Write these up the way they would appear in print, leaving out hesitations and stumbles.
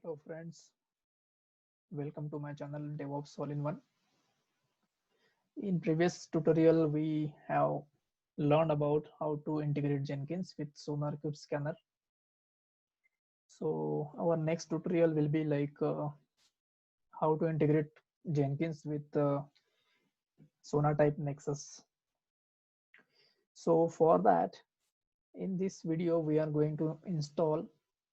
Hello friends, welcome to my channel DevOps All-in-One. In previous tutorial, we have learned about how to integrate Jenkins with SonarQube scanner. So our next tutorial will be like how to integrate Jenkins with Sonar type Nexus. So for that, in this video, we are going to install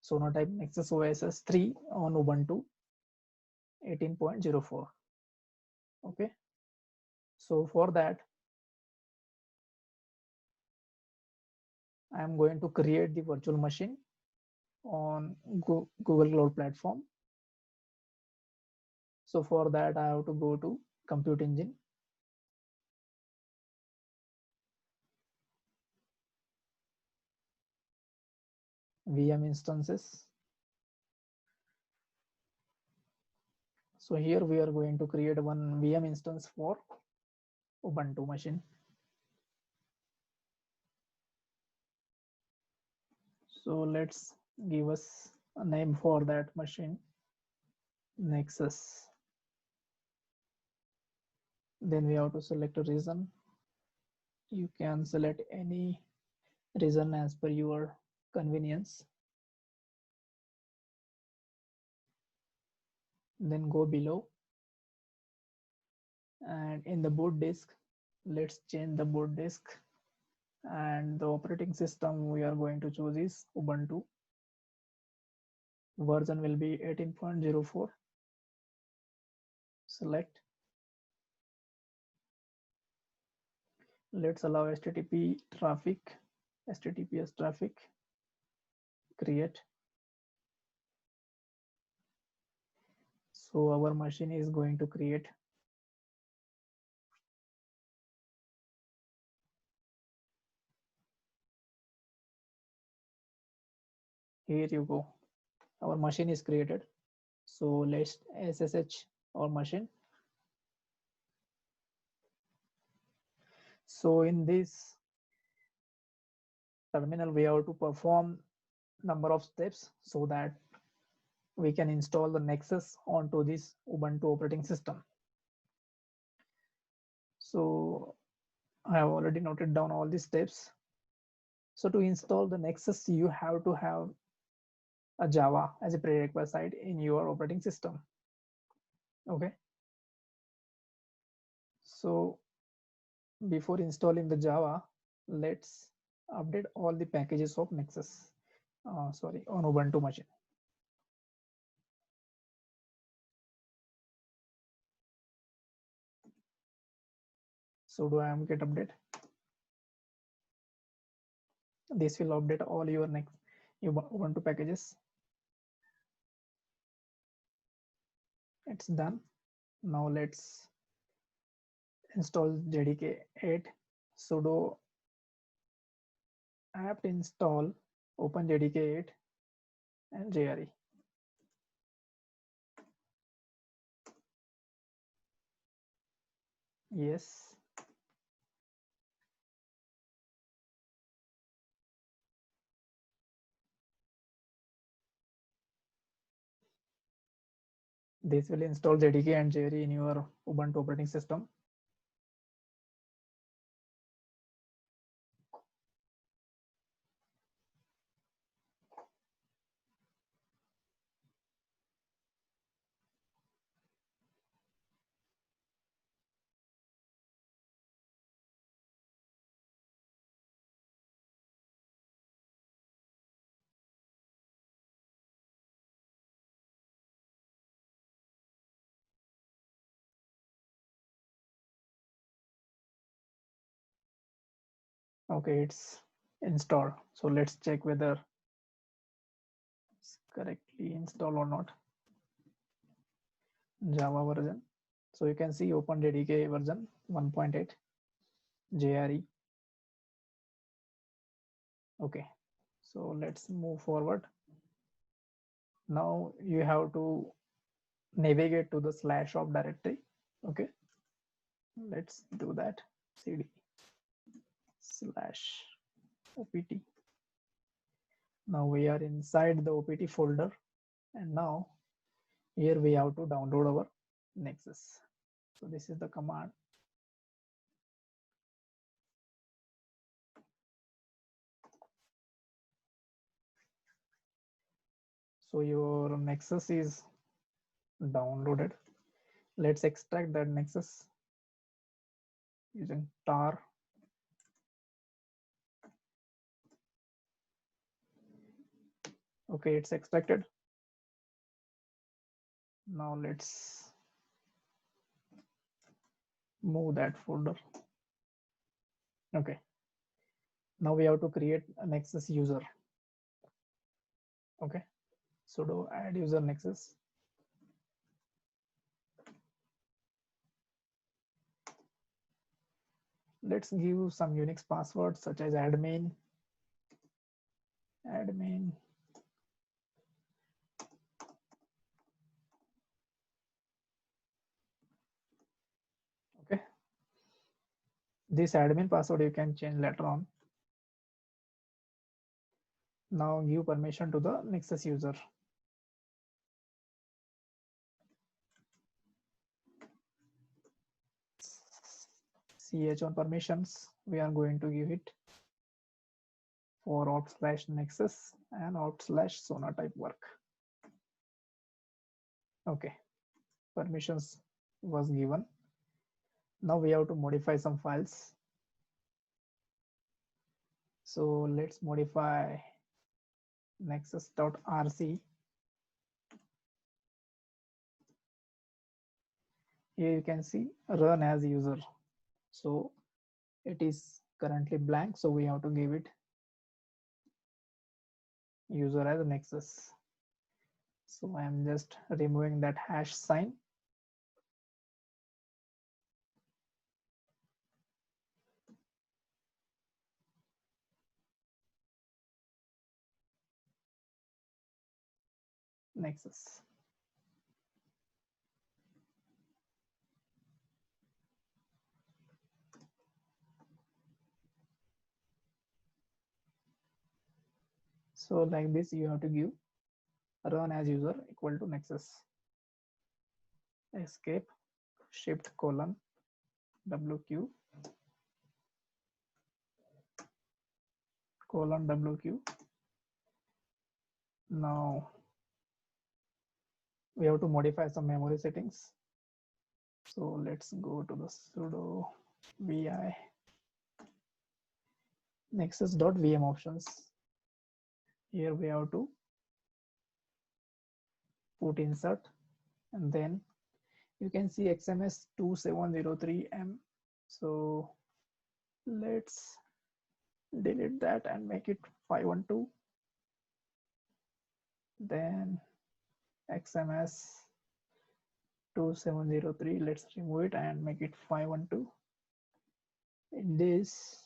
Sonar type Nexus OSS 3 on Ubuntu 18.04. Okay. So for that, I am going to create the virtual machine on Google Cloud Platform. So for that, I have to go to Compute Engine. VM instances. So here we are going to create one VM instance for Ubuntu machine. So let's give us a name for that machine, Nexus. Then we have to select a region. You can select any region as per your convenience. Then go below, and in the boot disk, let's change the boot disk, and the operating system we are going to choose is Ubuntu. Version will be 18.04. Select. Let's allow HTTP traffic, HTTPS traffic. Create. So our machine is going to create. Here you go. Our machine is created. So let's SSH our machine. So in this terminal, we have to perform number of steps so that we can install the Nexus onto this Ubuntu operating system. So I have already noted down all these steps. So to install the Nexus, you have to have a Java as a prerequisite in your operating system. Okay. So before installing the Java, let's update all the packages of Nexus. On Ubuntu machine. Sudo apt-get update. This will update all your Ubuntu packages. It's done. Now let's install JDK 8. Sudo apt install open JDK 8 and JRE. Yes. This will install JDK and JRE in your Ubuntu operating system. Okay, it's installed. So let's check whether it's correctly installed or not. Java version. So you can see open JDK version 1.8 JRE. Okay, so let's move forward. Now you have to navigate to the /op directory. Okay, let's do that. CD /opt. Now we are inside the OPT folder, And now here we have to download our Nexus. So this is the command. So your Nexus is downloaded. Let's extract that Nexus using tar. Okay, it's extracted. Now let's move that folder. Okay. Now we have to create a Nexus user. Okay. Sudo add user Nexus. Let's give some Unix passwords such as admin. Okay. This admin password you can change later on. Now give permission to the Nexus user. chon permissions, we are going to give it for /Nexus and /Sona type work. Okay, permissions was given. Now we have to modify some files. So let's modify nexus.rc. Here you can see run as user. So it is currently blank, so we have to give it user as a Nexus. So I am just removing that hash sign. Nexus. So like this, you have to give run as user equal to Nexus. Escape, shift : WQ :WQ. Now we have to modify some memory settings. So let's go to the sudo vi nexus.vm options. Here we have to put insert, and then you can see XMS 2703M. So let's delete that and make it 512. Then XMS 2703, let's remove it and make it 512. In this,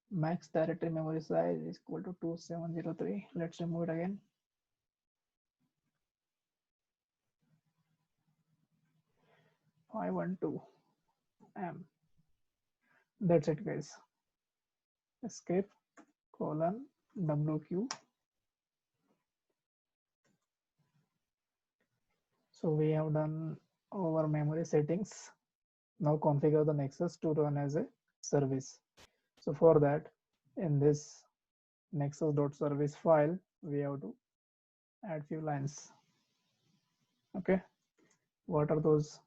max directory memory size is equal to 2703. Let's remove it again. M. That's it, guys. Escape : WQ. So we have done our memory settings. Now configure the Nexus to run as a service. So for that, in this nexus.service file, we have to add few lines. Okay, what are those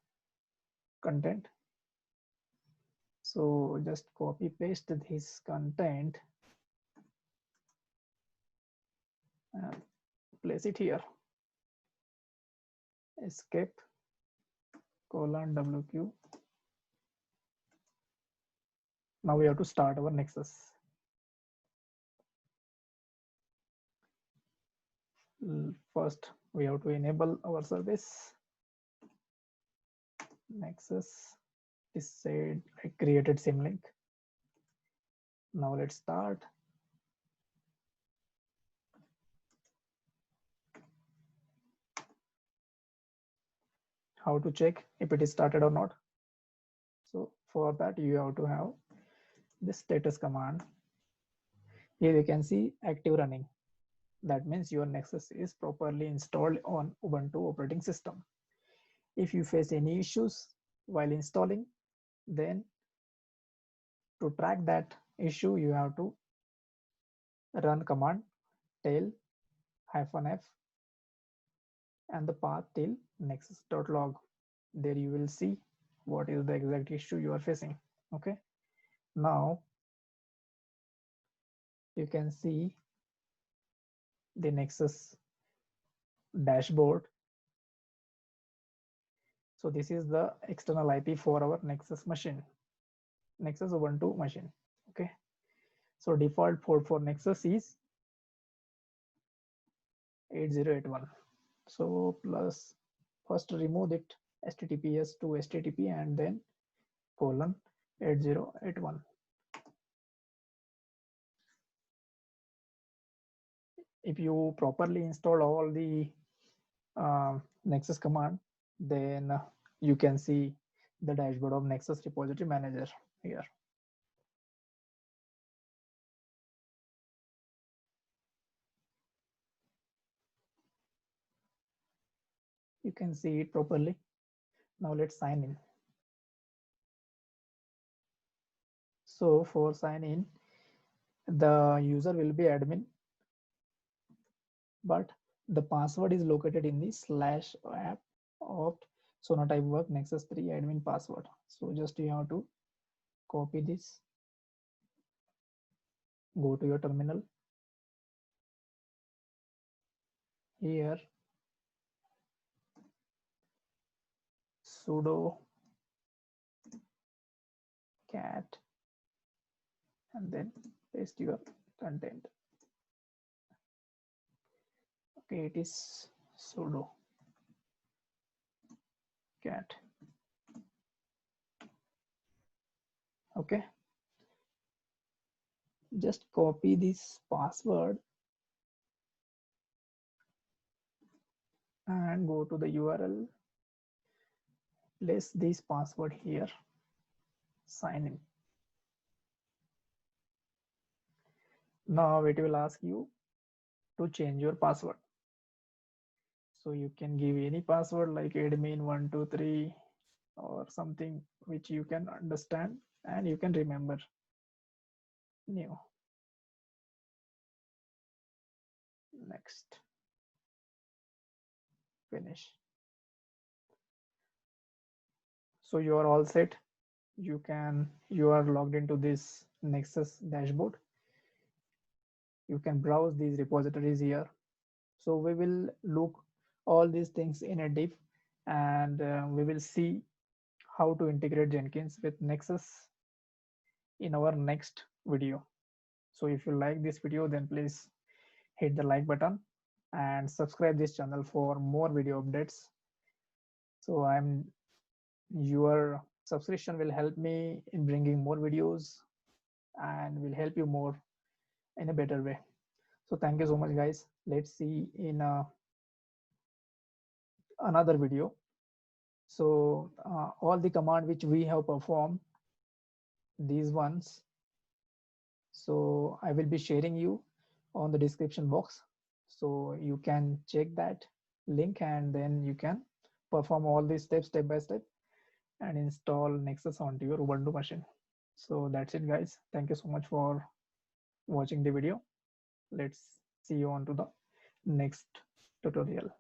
content? So just copy paste this content and place it here. Escape : WQ. Now we have to start our Nexus. First, we have to enable our service. Nexus is said I created symlink. Now let's start. How to check if it is started or not? So for that, you have to have this status command. Here you can see active running. That means your Nexus is properly installed on Ubuntu operating system. If you face any issues while installing, then to track that issue, you have to run command tail -f and the path till nexus.log. There you will see what is the exact issue you are facing. Okay, now you can see the Nexus dashboard. So this is the external IP for our Nexus machine, Nexus Ubuntu machine. Okay, so default port for Nexus is 8081. So plus first remove it https to http and then colon 8081. If you properly install all the Nexus command, then you can see the dashboard of Nexus repository manager here. You can see it properly. Now let's sign in. So for sign in, the user will be admin, but the password is located in the /app opt sonatype work Nexus 3 admin password. So just you have to copy this, go to your terminal. Here sudo cat and then paste your content. Okay, it is sudo cat. Okay, just copy this password and go to the URL, place this password here, sign in. Now it will ask you to change your password. So you can give any password like admin123 or something which you can understand and you can remember. New. Next. Finish. So you are all set. You are logged into this Nexus dashboard. You can browse these repositories here. So we will look all these things in a deep and we will see how to integrate Jenkins with Nexus in our next video. So if you like this video, then please hit the like button and subscribe this channel for more video updates. So your subscription will help me in bringing more videos and will help you more in a better way. So thank you so much, guys. Let's see in another video. So all the command which we have performed, these ones, so I will be sharing you on the description box, so you can check that link and then you can perform all these steps step by step and install Nexus onto your Ubuntu machine. So that's it, guys. Thank you so much for watching the video. Let's see you on to the next tutorial.